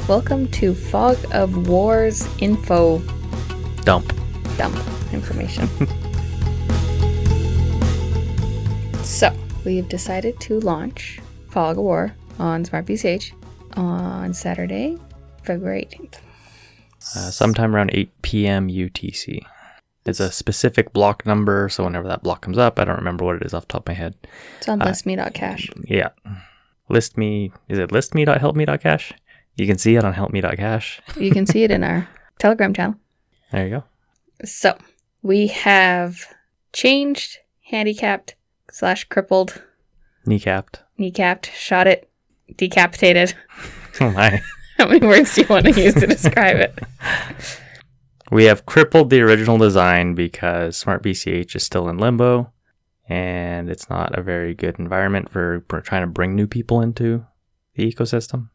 Welcome to Fog of War's info Dump information. So, we've decided to launch Fog of War on smartBCH on Saturday, February 18th. sometime around 8 p.m. UTC. It's a specific block number, so whenever that block comes up, I don't remember what it is off the top of my head. It's on listme.cash. Yeah. Listme, is it listme.helpme.cash? You can see it on helpme.cash. You can see it in our Telegram channel. There you go. So, we have changed, handicapped / crippled, Kneecapped, shot it, decapitated. Oh my. How many words do you want to use to describe it? We have crippled the original design because smartBCH is still in limbo, and it's not a very good environment for trying to bring new people into the ecosystem.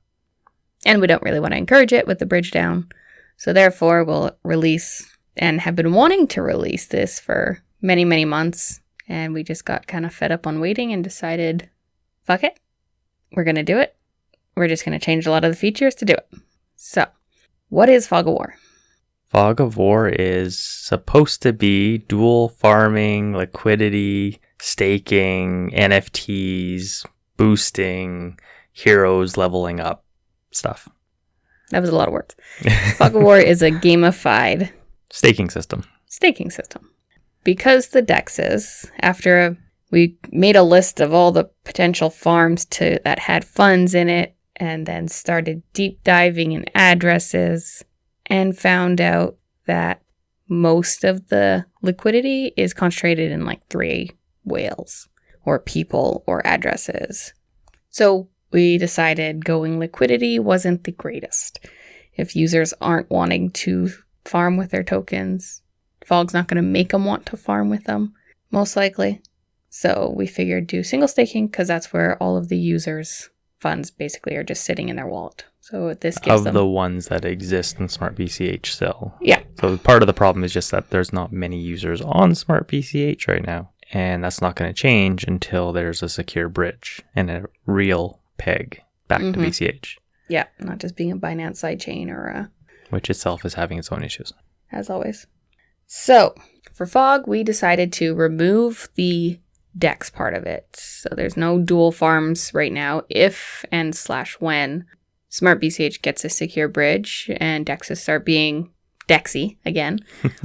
And we don't really want to encourage it with the bridge down. So therefore, we'll release, and have been wanting to release this for many, many months. And we just got kind of fed up on waiting and decided, fuck it. We're going to do it. We're just going to change a lot of the features to do it. So, what is Fog of War? Fog of War is supposed to be dual farming, liquidity, staking, NFTs, boosting, heroes leveling up stuff. That was a lot of words. Fog of War is a gamified staking system. Because the dexes, after we made a list of all the potential farms that had funds in it, and then started deep diving in addresses, and found out that most of the liquidity is concentrated in like 3 whales or people or addresses. So we decided going liquidity wasn't the greatest. If users aren't wanting to farm with their tokens, Fog's not going to make them want to farm with them, most likely. So we figured do single staking because that's where all of the users' funds basically are just sitting in their wallet. So this gives them... the ones that exist in smartBCH still. Yeah. So part of the problem is just that there's not many users on smartBCH right now. And that's not going to change until there's a secure bridge and a real peg back to BCH. Yeah, not just being a Binance sidechain or a... Which itself is having its own issues. As always. So, for Fog, we decided to remove the DEX part of it. So there's no dual farms right now. If and / when smartBCH gets a secure bridge and DEXs start being DEXy again,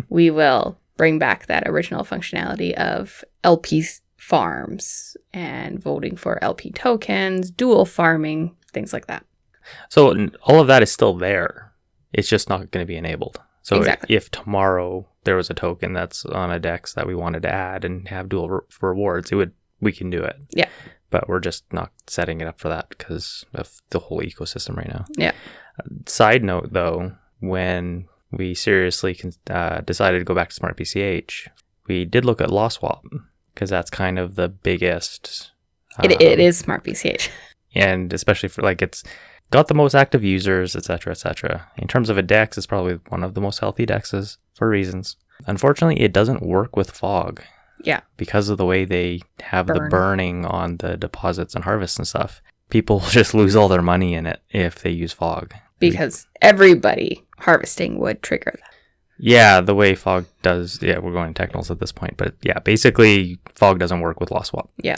we will bring back that original functionality of LP farms and voting for LP tokens, dual farming, things like that. So all of that is still there. It's just not going to be enabled. So exactly. If tomorrow there was a token that's on a DEX that we wanted to add and have dual rewards, we can do it. Yeah. But we're just not setting it up for that because of the whole ecosystem right now. Yeah. Side note, though, when we seriously decided to go back to smartBCH, we did look at LawSwap because that's kind of the biggest. It is smartBCH. And especially for it's got the most active users, etc., etc. In terms of a DEX, it's probably one of the most healthy DEXs for reasons. Unfortunately, it doesn't work with Fog. Yeah. Because of the way they have the burning on the deposits and harvests and stuff. People just lose all their money in it if they use Fog. Because everybody harvesting would trigger that. Yeah, the way Fog does. Yeah, we're going technicals at this point. But yeah, basically, Fog doesn't work with LawSwap. Yeah.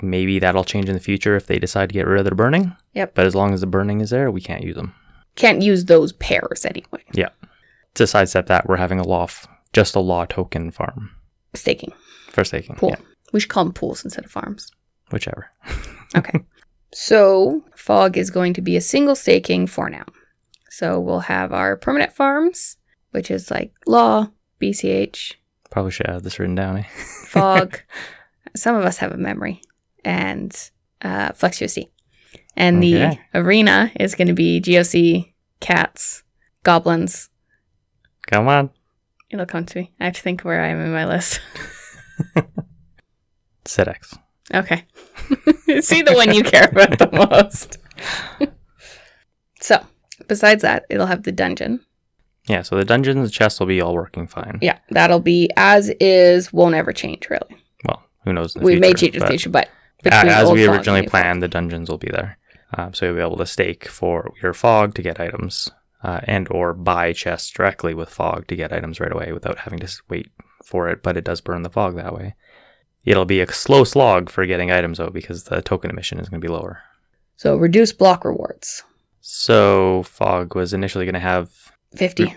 Maybe that'll change in the future if they decide to get rid of their burning. Yep. But as long as the burning is there, we can't use them. Can't use those pairs anyway. Yeah. To sidestep that, we're having just a law token farm. Staking. For staking. Pool. Yeah. We should call them pools instead of farms. Whichever. Okay. So Fog is going to be a single staking for now. So we'll have our permanent farms, which is like Law, BCH. Probably should have this written down. Fog. Some of us have a memory. And FlexUSD. And the arena is going to be GOC, cats, goblins. Come on. It'll come to me. I have to think where I am in my list. SetX. Okay. See the one you care about the most. So, besides that, it'll have the dungeon. Yeah, so the dungeons and chests will be all working fine. Yeah, that'll be as is, won't ever change, really. Well, who knows in the we future. may change in the future, but as we originally planned, the dungeons will be there. So you'll be able to stake for your fog to get items and or buy chests directly with fog to get items right away without having to wait for it, but it does burn the fog that way. It'll be a slow slog for getting items though because the token emission is going to be lower. So reduce block rewards. So fog was initially going to have 50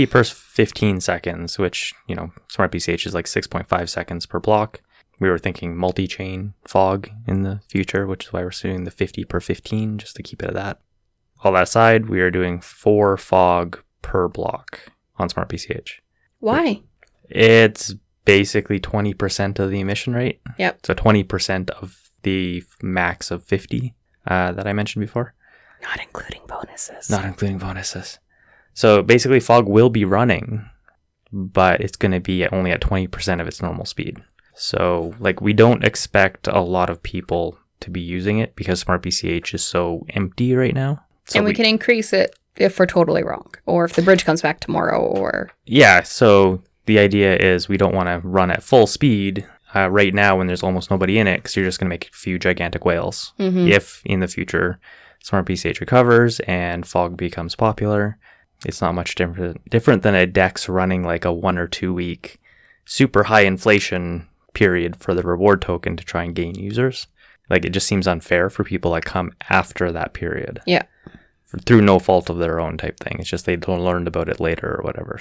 per 15 seconds, which, smartBCH is like 6.5 seconds per block. We were thinking multi-chain fog in the future, which is why we're doing the 50 per 15 just to keep it at that. All that aside, we are doing 4 fog per block on smartBCH. Why? It's basically 20% of the emission rate. Yep. So 20% of the max of 50 that I mentioned before. Not including bonuses. Not including bonuses. So basically fog will be running, but it's going to be only at 20% of its normal speed. So we don't expect a lot of people to be using it because smartBCH is so empty right now. So and we can increase it if we're totally wrong, or if the bridge comes back tomorrow, or... Yeah, so the idea is we don't want to run at full speed right now when there's almost nobody in it because you're just going to make a few gigantic whales. Mm-hmm. If in the future smartBCH recovers and fog becomes popular, it's not much different than a DEX running like a 1 or 2 week super high inflation period for the reward token to try and gain users. It just seems unfair for people that come after that period. Yeah. Through no fault of their own type thing. It's just they don't learned about it later or whatever.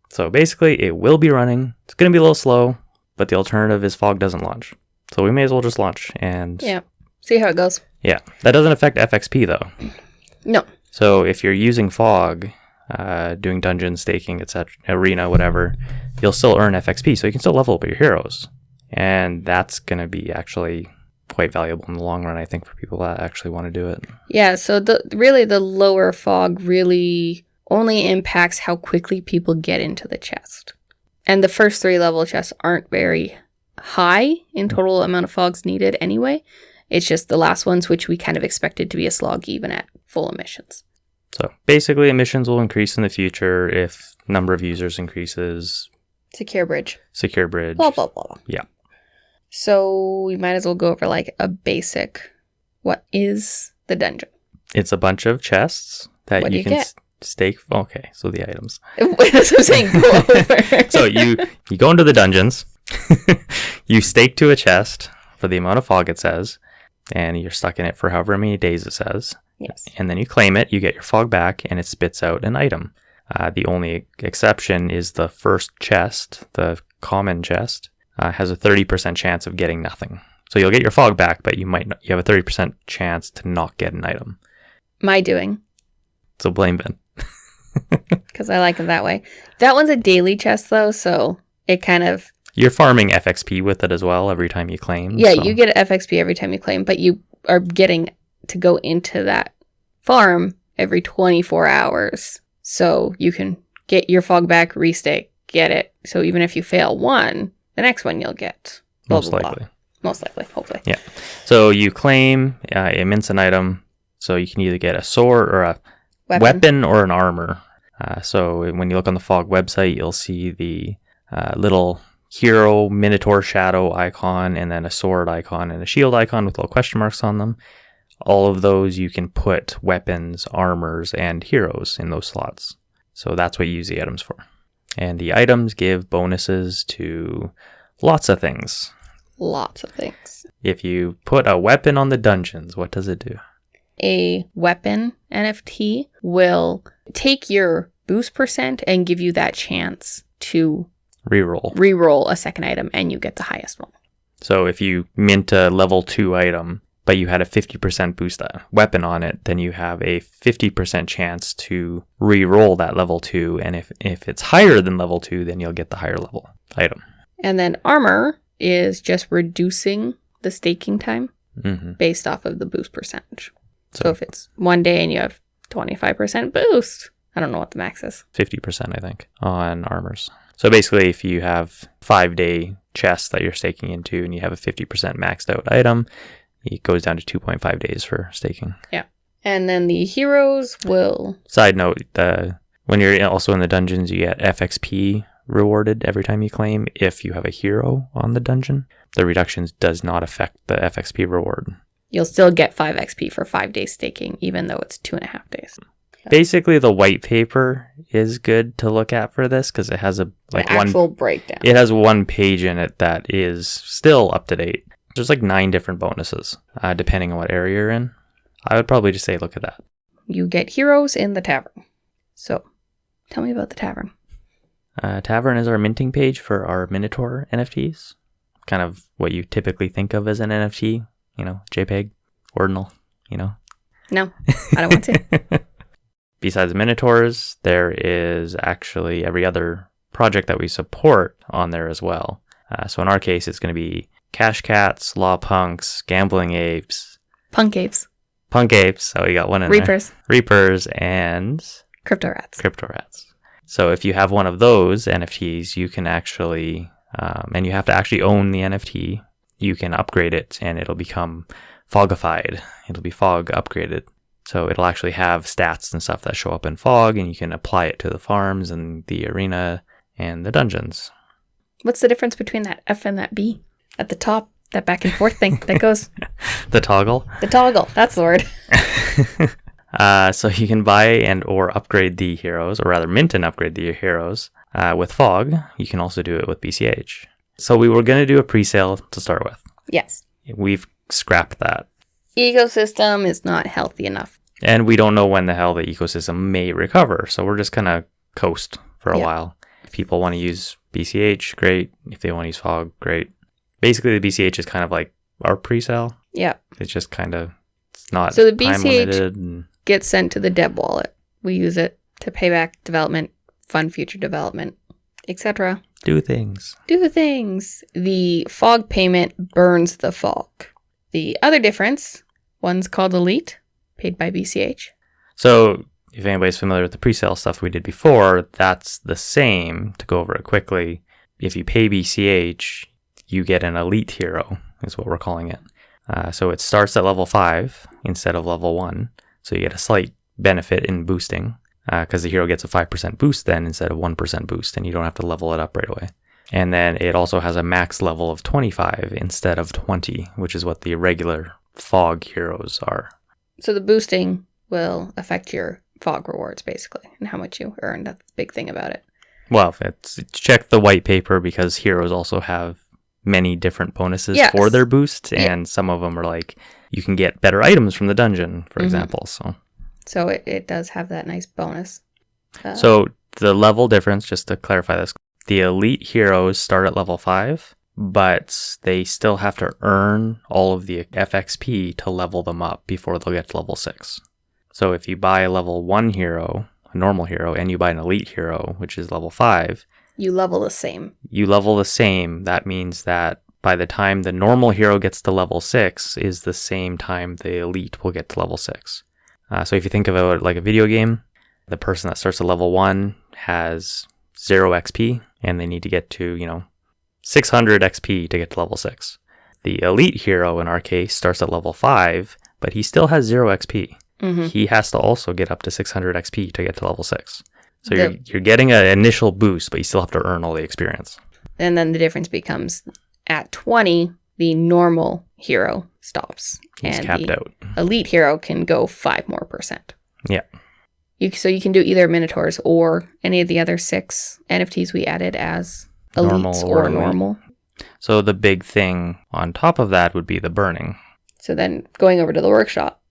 So basically it will be running. It's going to be a little slow, but the alternative is fog doesn't launch. So we may as well just launch and... Yeah. See how it goes. Yeah. That doesn't affect FXP though. No. So if you're using fog, doing dungeons, staking, etc., arena, whatever, you'll still earn FXP, so you can still level up your heroes. And that's going to be actually quite valuable in the long run, I think, for people that actually want to do it. Yeah, so the lower fog really only impacts how quickly people get into the chest. And the first 3 level chests aren't very high in total amount of fogs needed anyway. It's just the last ones, which we kind of expected to be a slog even at full emissions. So basically emissions will increase in the future if number of users increases. Secure bridge. Blah, blah, blah. Yeah. So we might as well go over a basic, what is the dungeon? It's a bunch of chests that what you can get? stake. Okay, so the items. That's what I'm saying. Go over. So you go into the dungeons, you stake to a chest for the amount of fog it says, and you're stuck in it for however many days it says. Yes. And then you claim it, you get your fog back, and it spits out an item. The only exception is the first chest, the common chest, has a 30% chance of getting nothing. So you'll get your fog back, but you have a 30% chance to not get an item. My doing. So blame Ben. Because I like it that way. That one's a daily chest, though, so it kind of... You're farming FXP with it as well every time you claim. Yeah, so. You get FXP every time you claim, but you are getting to go into that farm every 24 hours. So you can get your fog back, restake, get it. So even if you fail one, the next one you'll get. Most likely. Most likely, hopefully. Yeah. So you claim, it mints an item. So you can either get a sword or a weapon or an armor. So when you look on the Fog website, you'll see the little hero minotaur shadow icon and then a sword icon and a shield icon with little question marks on them. All of those you can put weapons, armors, and heroes in those slots. So that's what you use the items for. And the items give bonuses to lots of things. Lots of things. If you put a weapon on the dungeons, what does it do? A weapon NFT will take your boost percent and give you that chance to reroll a second item, and you get the highest one. So if you mint a level 2 item, but you had a 50% boost weapon on it, then you have a 50% chance to re-roll that level 2. And if it's higher than level 2, then you'll get the higher level item. And then armor is just reducing the staking time based off of the boost percentage. So if it's 1 day and you have 25% boost, I don't know what the max is. 50%, I think, on armors. So basically, if you have 5-day chests that you're staking into and you have a 50% maxed out item, it goes down to 2.5 days for staking. Yeah. And then the heroes will... Side note, when you're also in the dungeons, you get FXP rewarded every time you claim if you have a hero on the dungeon. The reductions does not affect the FXP reward. You'll still get 5 XP for 5 days staking, even though it's 2.5 days. Basically, the white paper is good to look at for this because it has actual breakdown. It has one page in it that is still up to date. There's like 9 different bonuses, depending on what area you're in. I would probably just say look at that. You get heroes in the tavern. So, tell me about the tavern. Tavern is our minting page for our Minotaur NFTs. Kind of what you typically think of as an NFT. JPEG, Ordinal, No, I don't want to. Besides Minotaurs, there is actually every other project that we support on there as well. So in our case, it's going to be Cash Cats, Law Punks, Gambling Apes. Punk Apes. Oh, we got one in Reapers. there. Reapers and... Crypto Rats. So if you have one of those NFTs, you can actually... and you have to actually own the NFT. You can upgrade it and it'll become fogified. It'll be fog upgraded. So it'll actually have stats and stuff that show up in fog, and you can apply it to the farms and the arena and the dungeons. What's the difference between that F and that B at the top? That back and forth thing that goes... The toggle? The toggle. That's the word. So you can buy and or upgrade the heroes, or rather mint and upgrade the heroes with fog. You can also do it with BCH. So we were going to do a pre-sale to start with. Yes. We've scrapped that. Ecosystem is not healthy enough. And we don't know when the hell the ecosystem may recover. So we're just going to coast for a while. If people want to use BCH, great. If they want to use fog, great. Basically, the BCH is kind of like our pre-sale. Yeah. It's just kind of, it's not so the time limited. BCH gets sent to the Deb wallet. We use it to pay back development, fund future development, etc. Do things. The fog payment burns the fog. The other difference, one's called Elite, paid by BCH. So if anybody's familiar with the pre-sale stuff we did before, that's the same. To go over it quickly, if you pay BCH, you get an elite hero, is what we're calling it. So it starts at level 5 instead of level 1. So you get a slight benefit in boosting because the hero gets a 5% boost then instead of 1% boost, and you don't have to level it up right away. And then it also has a max level of 25 instead of 20, which is what the regular fog heroes are. So the boosting will affect your fog rewards, basically, and how much you earn. That's the big thing about it. Well, check the white paper because heroes also have many different bonuses for their boosts, and some of them are like, you can get better items from the dungeon, for example. So it does have that nice bonus. So the level difference, just to clarify this, the elite heroes start at level 5, but they still have to earn all of the FXP to level them up before they'll get to level 6. So if you buy a level 1 hero, a normal hero, and you buy an elite hero, which is level 5, you level the same. That means that by the time the normal hero gets to level 6 is the same time the elite will get to level 6. So if you think about it like a video game, the person that starts at level 1 has 0 XP, and they need to get to, 600 XP to get to level 6. The elite hero, in our case, starts at level 5, but he still has 0 XP. He has to also get up to 600 XP to get to level 6. So you're getting an initial boost, but you still have to earn all the experience. And then the difference becomes at 20, the normal hero stops. He's capped out. Elite hero can go 5% more. Yeah. So you can do either Minotaurs or any of the other 6 NFTs we added as elites or normal. So the big thing on top of that would be the burning. So then going over to the workshop,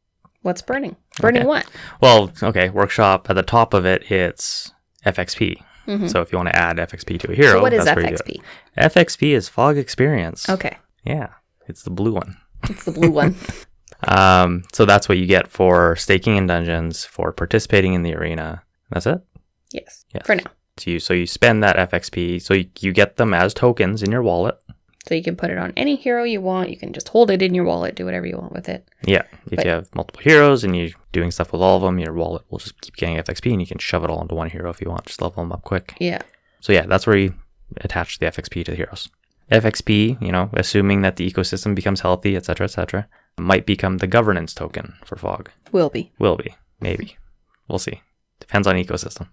what's burning? Burning what? Well, workshop, at the top of it, it's FXP. So if you want to add FXP to a hero, so what is that's FXP? FXP is fog experience. Okay. Yeah, it's the blue one. It's the blue one. So that's what you get for staking in dungeons, for participating in the arena. That's it? Yes. For now. So you spend that FXP. So you get them as tokens in your wallet. So you can put it on any hero you want. You can just hold it in your wallet, do whatever you want with it. Yeah. If you have multiple heroes and you're doing stuff with all of them, your wallet will just keep getting FXP, and you can shove it all into one hero if you want. Just level them up quick. Yeah. So that's where you attach the FXP to the heroes. FXP, assuming that the ecosystem becomes healthy, etc., might become the governance token for fog. Will be. Maybe. We'll see. Depends on ecosystem.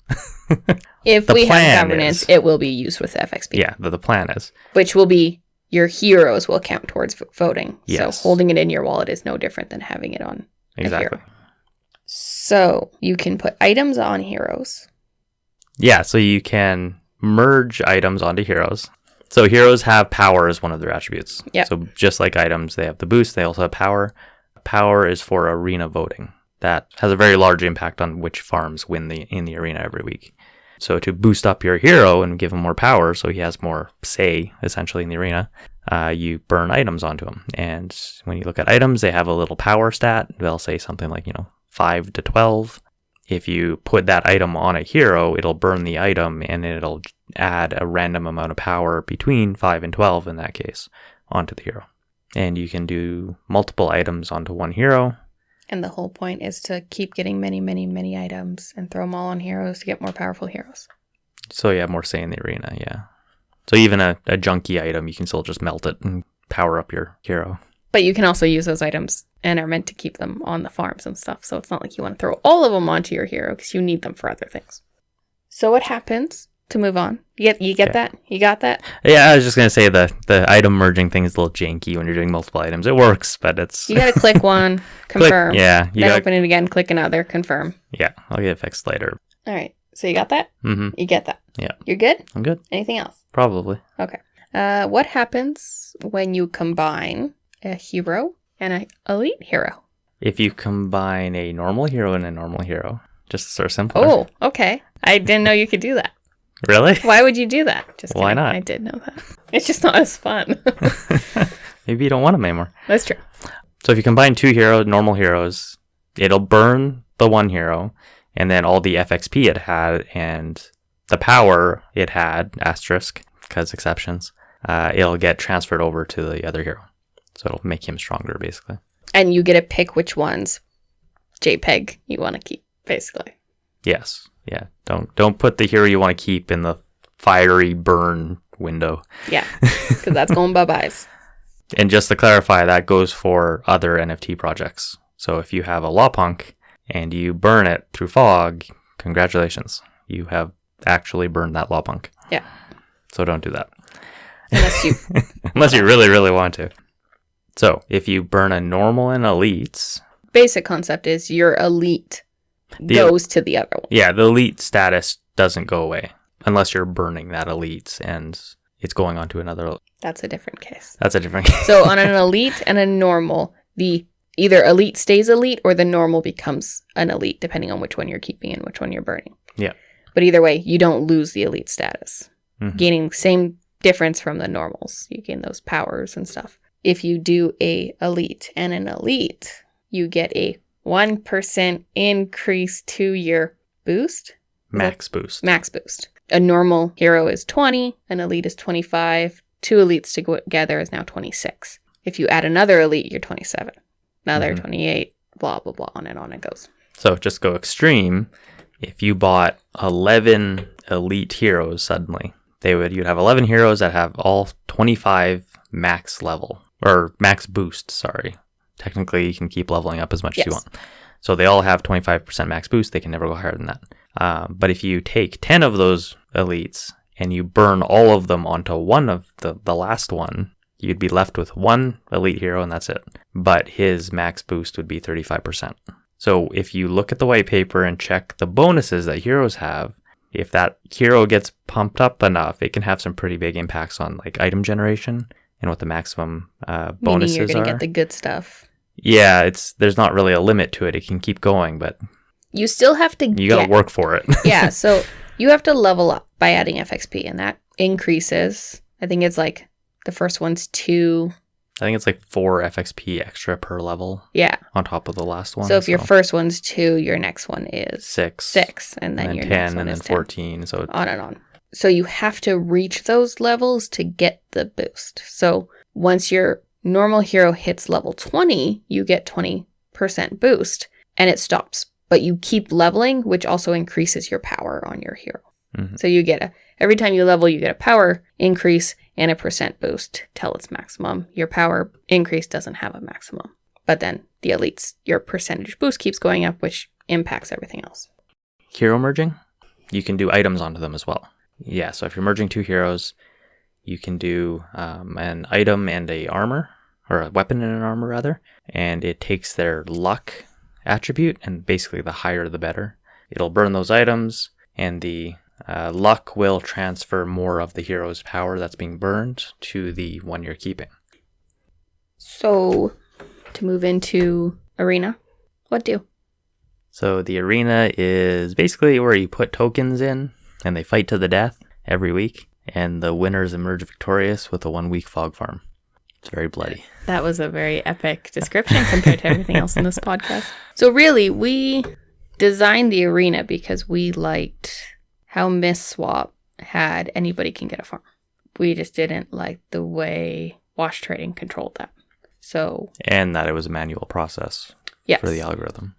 If we have governance, it will be used with FXP. Yeah, the plan is. Which will be your heroes will count towards voting. Yes. So holding it in your wallet is no different than having it on Exactly. a hero. So you can put items on heroes. Yeah, so you can merge items onto heroes. So heroes have power as one of their attributes. Yep. So just like items, they have the boost, they also have power. Power is for arena voting. That has a very large impact on which farms win in the arena every week. So to boost up your hero and give him more power so he has more say, essentially, in the arena, you burn items onto him. And when you look at items, they have a little power stat. They'll say something like, 5 to 12. If you put that item on a hero, it'll burn the item and it'll add a random amount of power between 5 and 12 in that case onto the hero. And you can do multiple items onto one hero. And the whole point is to keep getting many, many, many items and throw them all on heroes to get more powerful heroes. So you have more say in the arena, yeah. So even a junky item, you can still just melt it and power up your hero. But you can also use those items and are meant to keep them on the farms and stuff. So it's not like you want to throw all of them onto your hero because you need them for other things. So what happens to move on? You get that? You got that? Yeah, I was just going to say the item merging thing is a little janky when you're doing multiple items. It works, but it's... You got to click one, confirm. Yeah. Then open it again, click another, confirm. Yeah, I'll get it fixed later. All right. So you got that? Mm-hmm. You get that? Yeah. You're good? I'm good. Anything else? Probably. Okay. What happens when you combine a hero and an elite hero? If you combine a normal hero and a normal hero, just sort of simple. Oh, okay. I didn't know you could do that. Really? Why would you do that? Just Why kidding. not? I did know that. It's just not as fun. Maybe you don't want them anymore. That's true. So if you combine two normal heroes, it'll burn the one hero, and then all the FXP it had and the power it had, asterisk, because exceptions, it'll get transferred over to the other hero. So it'll make him stronger, basically. And you get to pick which ones JPEG you want to keep, basically. Yes. Yeah. Don't put the hero you want to keep in the fiery burn window. Yeah, because that's going bye-byes. And just to clarify, that goes for other NFT projects. So if you have a Lawpunk and you burn it through fog, congratulations. You have actually burned that Lawpunk. Yeah. So don't do that. Unless you really, really want to. So if you burn a normal and elites... Basic concept is your elite goes to the other one. Yeah, the elite status doesn't go away unless you're burning that elite and it's going on to another. That's a different case. So on an elite and a normal, the either elite stays elite or the normal becomes an elite, depending on which one you're keeping and which one you're burning. Yeah. But either way, you don't lose the elite status. Mm-hmm. Gaining same difference from the normals. You gain those powers and stuff. If you do a elite and an elite, you get a 1% increase to your boost. Max boost. Max boost. A normal hero is 20, an elite is 25. Two elites together is now 26. If you add another elite, you're 27. Another 28, blah, blah, blah, on it goes. So just go extreme. If you bought 11 elite heroes suddenly, you'd have 11 heroes that have all 25 max level, or max boost, sorry. Technically, you can keep leveling up as much as you want. So they all have 25% max boost. They can never go higher than that. But if you take 10 of those elites and you burn all of them onto one of the last one, you'd be left with one elite hero and that's it. But his max boost would be 35%. So if you look at the white paper and check the bonuses that heroes have, if that hero gets pumped up enough, it can have some pretty big impacts on like item generation and what the maximum bonuses Meaning you're going are. to get the good stuff. Yeah, there's not really a limit to it. It can keep going, but you still have to you got to work for it. Yeah, so you have to level up by adding FXP, and that increases. I think it's like the first one's 2. I think it's like 4 FXP extra per level. Yeah. On top of the last one. So if your first one's 2, your next one is 6. And then your 10, next one and is then 14. So on and on. So you have to reach those levels to get the boost. So once your normal hero hits level 20, you get 20% boost, and it stops. But you keep leveling, which also increases your power on your hero. Mm-hmm. So you get every time you level, you get a power increase and a percent boost till its maximum. Your power increase doesn't have a maximum. But then the elites, your percentage boost keeps going up, which impacts everything else. Hero merging, you can do items onto them as well. Yeah, so if you're merging 2 heroes, You can do an item and a armor, or a weapon and an armor rather, and it takes their luck attribute, and basically the higher the better. It'll burn those items, and the luck will transfer more of the hero's power that's being burned to the one you're keeping. So, to move into arena, what do? So the arena is basically where you put tokens in, and they fight to the death every week, and the winners emerge victorious with a 1-week fog farm. It's very bloody. That was a very epic description compared to everything else in this podcast. So really, we designed the arena because we liked how MissSwap had anybody can get a farm. We just didn't like the way Wash Trading controlled that. So, and that it was a manual process for the algorithm.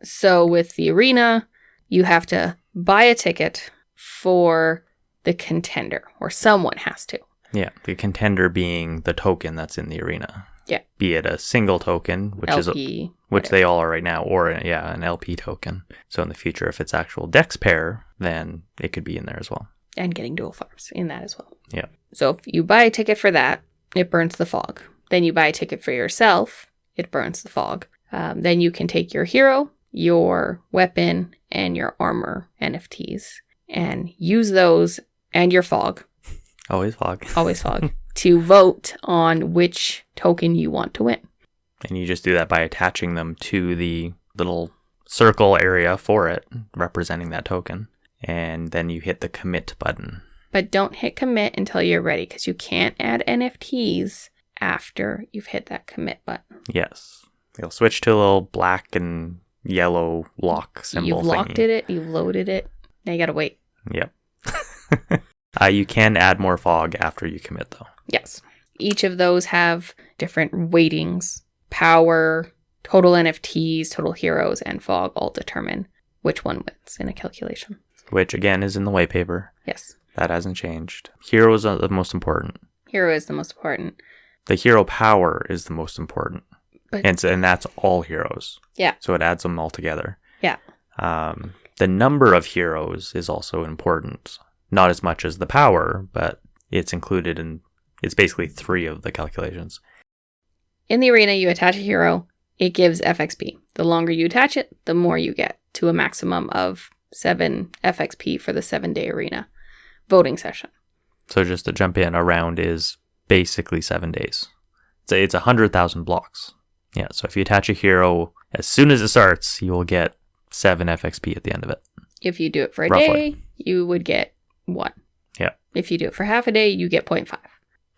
So with the arena, you have to buy a ticket for the contender, or someone has to. Yeah, the contender being the token that's in the arena. Yeah. Be it a single token, which LP, which they all are right now, or an LP token. So in the future, if it's actual DEX pair, then it could be in there as well. And getting dual farms in that as well. Yeah. So if you buy a ticket for that, it burns the fog. Then you buy a ticket for yourself, it burns the fog. Then you can take your hero, your weapon, and your armor NFTs and use those and your fog. Always fog. Always fog. To vote on which token you want to win. And you just do that by attaching them to the little circle area for it, representing that token. And then you hit the commit button. But don't hit commit until you're ready, because you can't add NFTs after you've hit that commit button. Yes. It'll switch to a little black and yellow lock symbol. You've locked it, you've loaded it. Now you gotta wait. Yep. You can add more fog after you commit, though. Yes. Each of those have different weightings. Power, total NFTs, total heroes, and fog all determine which one wins in a calculation. Which, again, is in the white paper. Yes. That hasn't changed. Heroes are the most important. Hero is the most important. The hero power is the most important. And that's all heroes. Yeah. So it adds them all together. Yeah. The number of heroes is also important. Not as much as the power, but it's included in, it's basically 3 of the calculations. In the arena, you attach a hero. It gives FXP. The longer you attach it, the more you get, to a maximum of 7 FXP for the 7-day arena voting session. So just to jump in, a round is basically 7 days. It's 100,000 blocks. Yeah, so if you attach a hero, as soon as it starts, you will get 7 FXP at the end of it. If you do it for a Roughly. day, you would get 1. Yeah. If you do it for half a day, you get 0.5.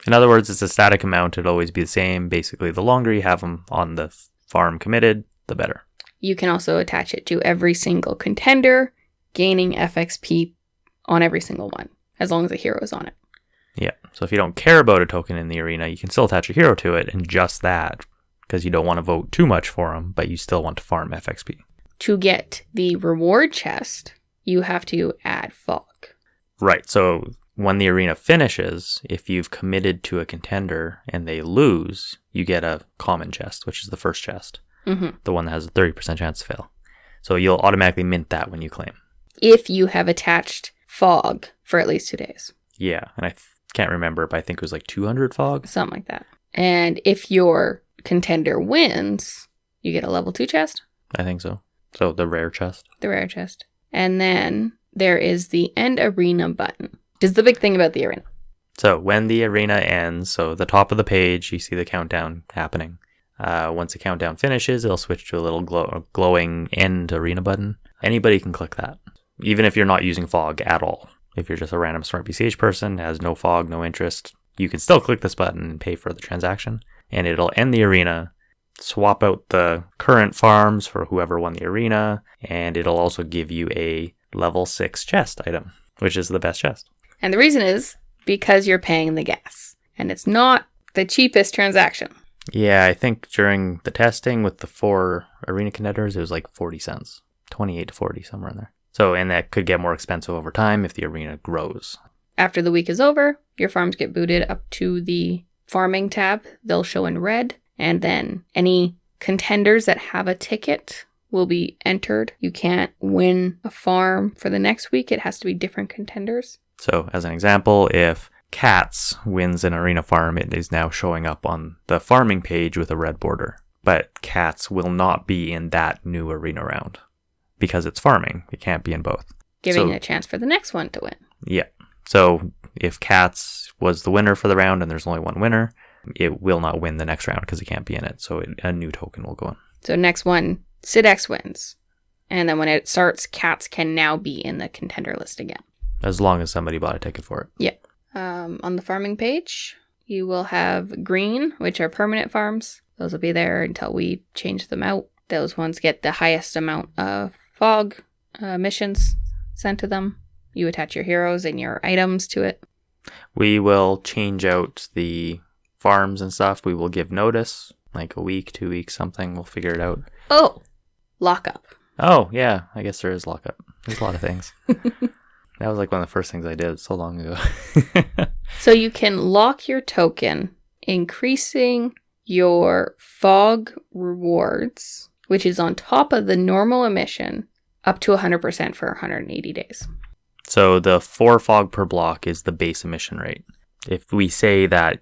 In other words, it's a static amount. It'll always be the same. Basically, the longer you have them on the farm committed, the better. You can also attach it to every single contender, gaining FXP on every single one, as long as a hero is on it. Yeah, so if you don't care about a token in the arena, you can still attach a hero to it, and just that, because you don't want to vote too much for them, but you still want to farm FXP. To get the reward chest, you have to add fog. Right, so when the arena finishes, if you've committed to a contender and they lose, you get a common chest, which is the first chest. Mm-hmm. The one that has a 30% chance to fail. So you'll automatically mint that when you claim. If you have attached fog for at least 2 days. Yeah, and I can't remember, but I think it was like 200 fog. Something like that. And if your contender wins, you get a level 2 chest. I think so. So the rare chest. The rare chest. And then there is the end arena button, which is the big thing about the arena. So when the arena ends, so the top of the page, you see the countdown happening. Once the countdown finishes, it'll switch to a little glowing end arena button. Anybody can click that, even if you're not using fog at all. If you're just a random smartBCH person, has no fog, no interest, you can still click this button and pay for the transaction. And it'll end the arena, swap out the current farms for whoever won the arena, and it'll also give you a level 6 chest item, which is the best chest. And the reason is because you're paying the gas. And it's not the cheapest transaction. Yeah, I think during the testing with the 4 arena contenders, it was like 40 cents. 28 to 40, somewhere in there. So, and that could get more expensive over time if the arena grows. After the week is over, your farms get booted up to the farming tab. They'll show in red. And then any contenders that have a ticket will be entered. You can't win a farm for the next week. It has to be different contenders. So, as an example, if Cats wins an arena farm, it is now showing up on the farming page with a red border. But Cats will not be in that new arena round because it's farming. It can't be in both. Giving a chance for the next one to win. Yeah. So if Cats was the winner for the round and there's only one winner, it will not win the next round because it can't be in it. So a new token will go in. So next one, SidX wins. And then when it starts, Cats can now be in the contender list again. As long as somebody bought a ticket for it. Yeah. On the farming page, you will have green, which are permanent farms. Those will be there until we change them out. Those ones get the highest amount of fog missions sent to them. You attach your heroes and your items to it. We will change out the farms and stuff. We will give notice, like a week, 2 weeks, something. We'll figure it out. Oh, lockup. Oh, yeah. I guess there is lockup. There's a lot of things. That was like one of the first things I did so long ago. So you can lock your token, increasing your fog rewards, which is on top of the normal emission, up to 100% for 180 days. So the 4 fog per block is the base emission rate. If we say that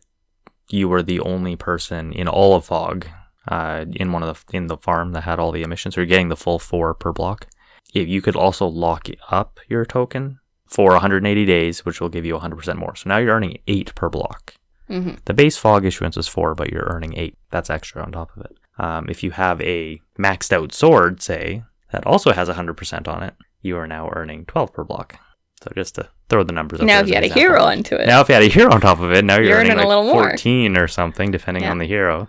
you were the only person in all of fog in the farm that had all the emissions, or you're getting the full 4 per block, if you could also lock up your token for 180 days, which will give you 100% more. So now you're earning 8 per block. Mm-hmm. The base fog issuance is 4, but you're earning 8. That's extra on top of it. If you have a maxed out sword, say, that also has 100% on it, you are now earning 12 per block. So just to throw the numbers up now there if you had an a hero onto it. Now if you had a hero on top of it, now you're earning like a little more. 14 or something, depending on the hero.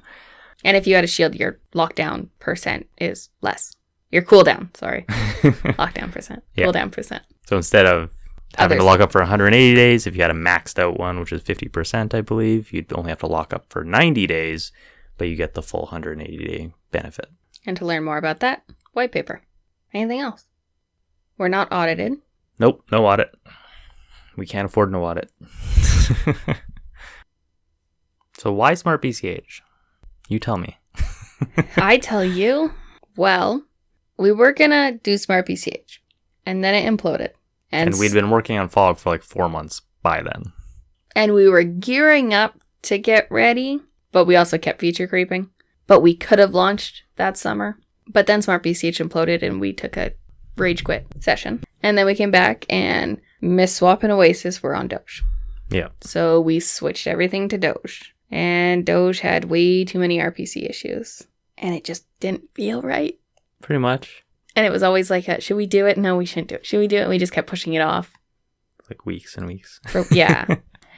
And if you had a shield, your lockdown percent is less. Your cooldown, sorry. Lockdown percent. Yeah. Cooldown percent. So instead of having to lock up for 180 days, if you had a maxed out one, which is 50%, I believe, you'd only have to lock up for 90 days, but you get the full 180-day benefit. And to learn more about that, white paper. Anything else? We're not audited. Nope, no audit. We can't afford no audit. So why smartBCH? You tell me. I tell you. Well, we were going to do smartBCH, and then it imploded. And we'd been working on Fog for like 4 months by then. And we were gearing up to get ready, but we also kept feature creeping. But we could have launched that summer. But then smartBCH imploded, and we took a rage quit session. And then we came back, and MistSwap and Oasis were on Doge. Yeah. So we switched everything to Doge. And Doge had way too many RPC issues. And it just didn't feel right. Pretty much. And it was always like, should we do it? No, we shouldn't do it. Should we do it? And we just kept pushing it off. Like weeks and weeks. Yeah.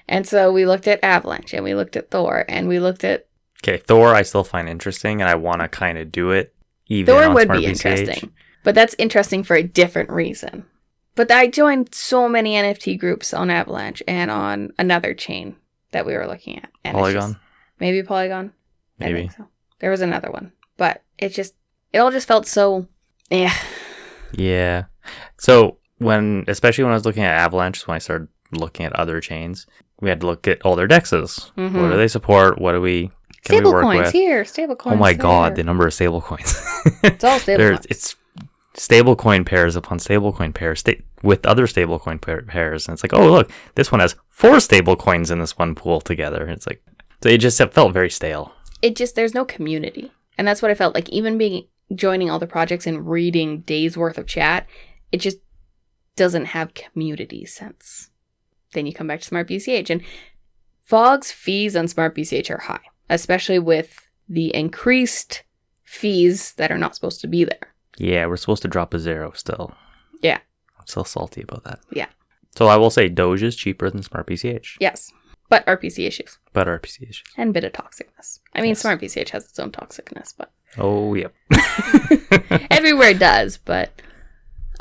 And so we looked at Avalanche, and we looked at Thor, and we looked at... Okay, Thor I still find interesting, and I want to kind of do it even Thor on would be smartBCH. interesting. But that's interesting for a different reason. But I joined so many NFT groups on Avalanche and on another chain that we were looking at. And Polygon? Maybe Polygon? Maybe. I think so. There was another one. But it all just felt so... Yeah. So especially when I was looking at Avalanche, when I started looking at other chains, we had to look at all their dexes. Mm-hmm. What do they support? What do we... Stable coins here, stable coins. Oh my there. God, the number of stable coins. It's all stable coins. It's stablecoin pairs upon stablecoin pairs with other stablecoin pairs. And it's like, oh, look, this one has 4 stablecoins in this one pool together. And it's like, so it felt very stale. There's no community. And that's what I felt like. Even joining all the projects and reading days worth of chat, it just doesn't have community sense. Then you come back to smartBCH. And Fog's fees on smartBCH are high, especially with the increased fees that are not supposed to be there. Yeah, we're supposed to drop a 0 still. Yeah. I'm still salty about that. Yeah. So I will say Doge is cheaper than smartBCH. Yes. But RPC issues. And a bit of toxicness. I mean, smartBCH has its own toxicness, but... Oh, yep. Everywhere does, but...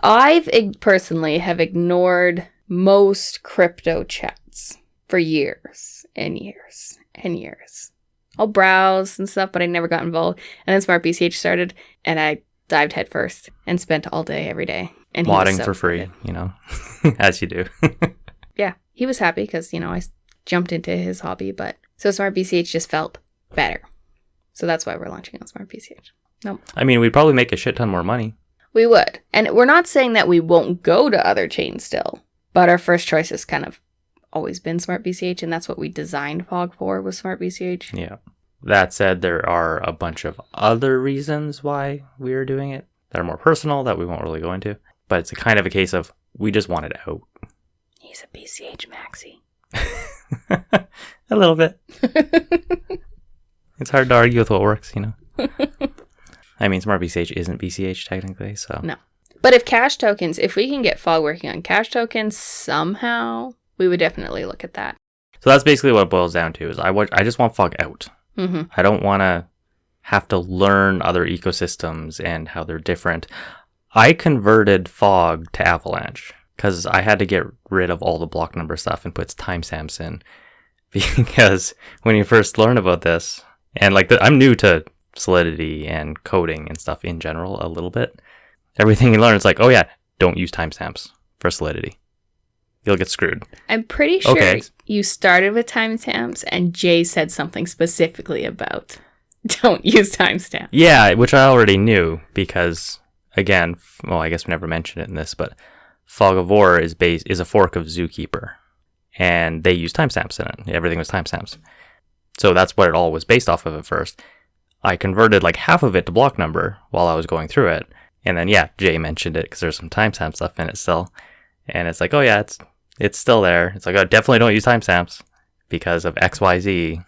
I personally have ignored most crypto chats for years and years and years. I'll browse and stuff, but I never got involved. And then smartBCH started, and I dived headfirst and spent all day, every day. And modding for free, as you do. Yeah, he was happy because, I jumped into his hobby, but so smartBCH just felt better. So that's why we're launching on smartBCH. Nope. I mean, we'd probably make a shit ton more money. We would. And we're not saying that we won't go to other chains still, but our first choice is kind of always been smartBCH, and that's what we designed Fog for, was smartBCH. Yeah. That said, there are a bunch of other reasons why we are doing it that are more personal that we won't really go into. But it's a kind of a case of we just want it out. He's a BCH maxi. A little bit. It's hard to argue with what works, you know. I mean, smartBCH isn't BCH technically, so. No. But if we can get Fog working on cash tokens somehow, we would definitely look at that. So that's basically what it boils down to, is I just want Fog out. Mm-hmm. I don't want to have to learn other ecosystems and how they're different. I converted Fog to Avalanche because I had to get rid of all the block number stuff and put timestamps in. Because when you first learn about this, and I'm new to Solidity and coding and stuff in general a little bit. Everything you learn is like, oh yeah, don't use timestamps for Solidity. You'll get screwed. I'm pretty sure you started with timestamps and Jay said something specifically about don't use timestamps. Yeah, which I already knew because, again, well, I guess we never mentioned it in this, but Fog of War is a fork of Zookeeper. And they use timestamps in it. Everything was timestamps. So that's what it all was based off of at first. I converted half of it to block number while I was going through it. And then, yeah, Jay mentioned it because there's some timestamp stuff in it still. And it's like, oh yeah, it's still there. It's like, oh, definitely don't use timestamps because of XYZ.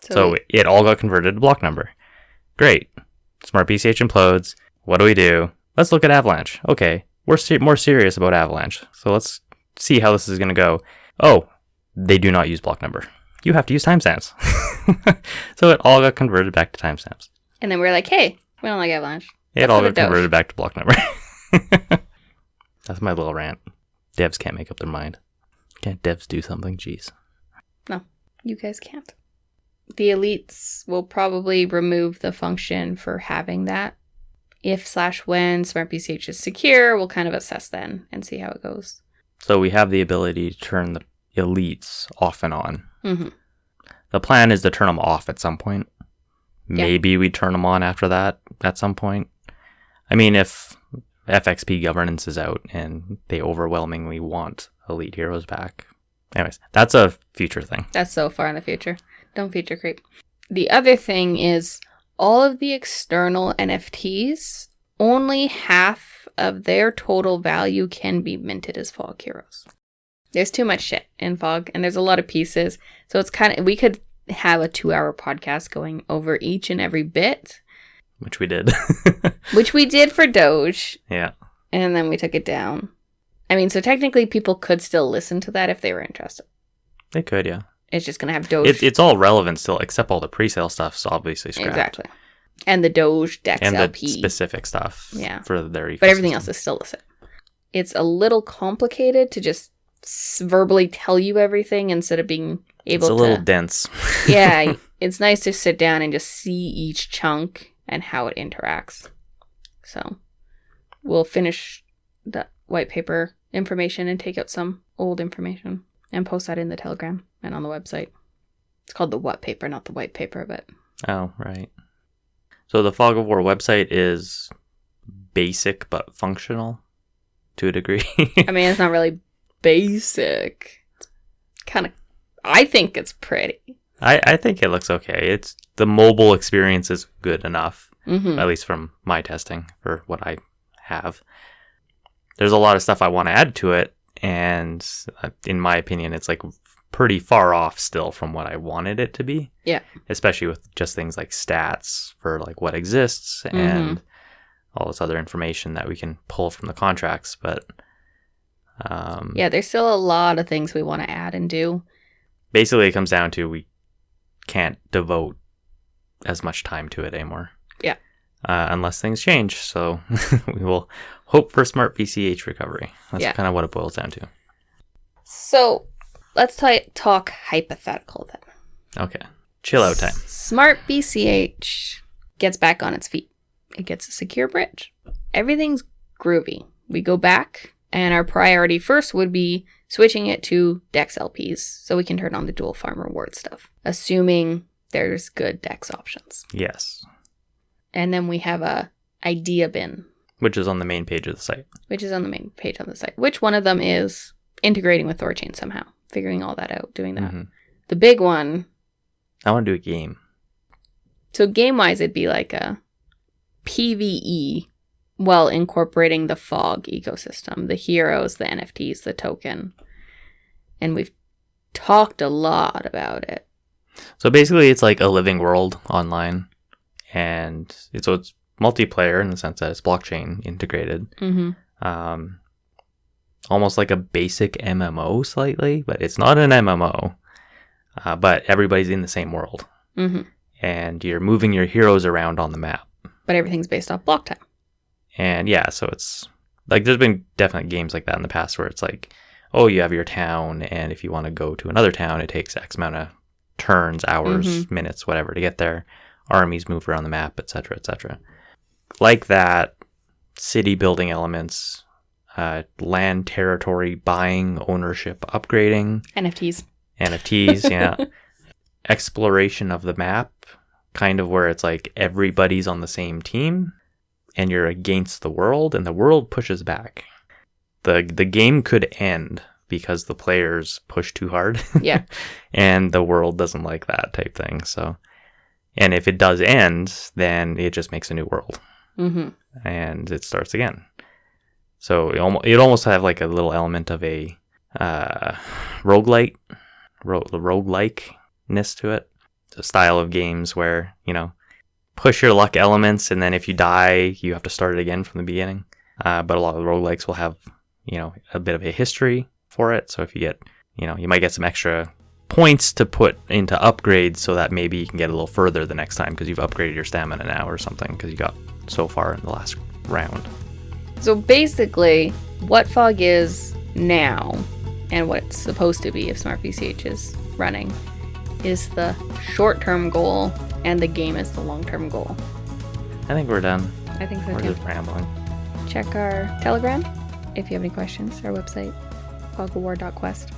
So it all got converted to block number. Great. smartBCH implodes. What do? Let's look at Avalanche. Okay, we're more serious about Avalanche. So let's see how this is going to go. Oh, they do not use block number. You have to use timestamps. So it all got converted back to timestamps. And then we're like, hey, we don't like Avalanche. It all got converted back to block number. That's my little rant. Devs can't make up their mind. Can't devs do something? Jeez. No, you guys can't. The elites will probably remove the function for having that. If/when smartBCH is secure, we'll kind of assess then and see how it goes. So we have the ability to turn the elites off and on. Mm-hmm. The plan is to turn them off at some point. Maybe we turn them on after that at some point. I mean, if FXP governance is out and they overwhelmingly want elite heroes back. Anyways, that's a future thing. That's so far in the future. Don't future creep. The other thing is all of the external NFTs, only half of their total value can be minted as Fog heroes. There's too much shit in Fog, and there's a lot of pieces. So it's we could have a 2-hour podcast going over each and every bit. Which we did. Which we did for Doge. Yeah. And then we took it down. I mean, so technically people could still listen to that if they were interested. They could, yeah. It's just going to have Doge. It's all relevant still, except all the pre-sale stuff's obviously scrapped. Exactly. And the Doge Dex and LP. The specific stuff for their ecosystem. But everything else is still the same. It's a little complicated to just verbally tell you everything instead of being able to... It's a little dense. Yeah, it's nice to sit down and just see each chunk and how it interacts. So we'll finish the white paper information and take out some old information and post that in the Telegram and on the website. It's called the what paper, not the white paper, but... Oh, right. So the Fog of War website is basic but functional to a degree. I mean, it's not really basic. Kind of, I think it's pretty. I think it looks okay. It's the mobile experience is good enough, at least from my testing for what I have. There's a lot of stuff I want to add to it, and in my opinion, it's pretty far off still from what I wanted it to be. Yeah. Especially with just things like stats for what exists and all this other information that we can pull from the contracts, but yeah, there's still a lot of things we want to add and do. Basically, it comes down to we can't devote as much time to it anymore. Yeah. Unless things change. So we will hope for smartBCH recovery. That's kind of what it boils down to. So let's talk hypothetical then. Okay. Chill out time. smartBCH gets back on its feet. It gets a secure bridge. Everything's groovy. We go back. And our priority first would be switching it to Dex LPs so we can turn on the dual farm reward stuff, assuming there's good Dex options. Yes. And then we have a idea bin. Which is on the main page of the site. Which one of them is integrating with Thorchain somehow. figuring all that out, doing that. Mm-hmm. The big one. I want to do a game. So game-wise, it'd be like a PvE while incorporating the fog ecosystem, the heroes, the NFTs, the token. And we've talked a lot about it. So basically, it's like a living world online. And it's multiplayer in the sense that it's blockchain integrated. Mm-hmm. Almost like a basic MMO slightly, but it's not an MMO. But everybody's in the same world. Mm-hmm. And you're moving your heroes around on the map. But everything's based off block time. And yeah, so it's like there's been definite games like that in the past where it's like, oh, you have your town, and if you want to go to another town, it takes X amount of turns, hours, minutes, whatever to get there. Armies move around the map, etc., etc. Like that, city building elements, land territory buying, ownership upgrading, NFTs, yeah. Exploration of the map, kind of where it's like everybody's on the same team and you're against the world and the world pushes back. The game could end because the players push too hard. Yeah. And the world doesn't like that type thing. So, and if it does end, then it just makes a new world. Mm-hmm. And it starts again. So it almost have like a little element of a roguelike, roguelikeness to it. It's a style of games where, you know, push your luck elements, and then if you die, you have to start it again from the beginning. But a lot of roguelikes will have, you know, a bit of a history for it. So if you get, you know, you might get some extra points to put into upgrades so that maybe you can get a little further the next time because you've upgraded your stamina now or something because you got so far in the last round. So basically, what fog is now and what it's supposed to be if smartBCH is running is the short-term goal, and the game is the long-term goal. I think we're done. I think so we're too. Just rambling. Check our Telegram if you have any questions, our website, fogawar.quest.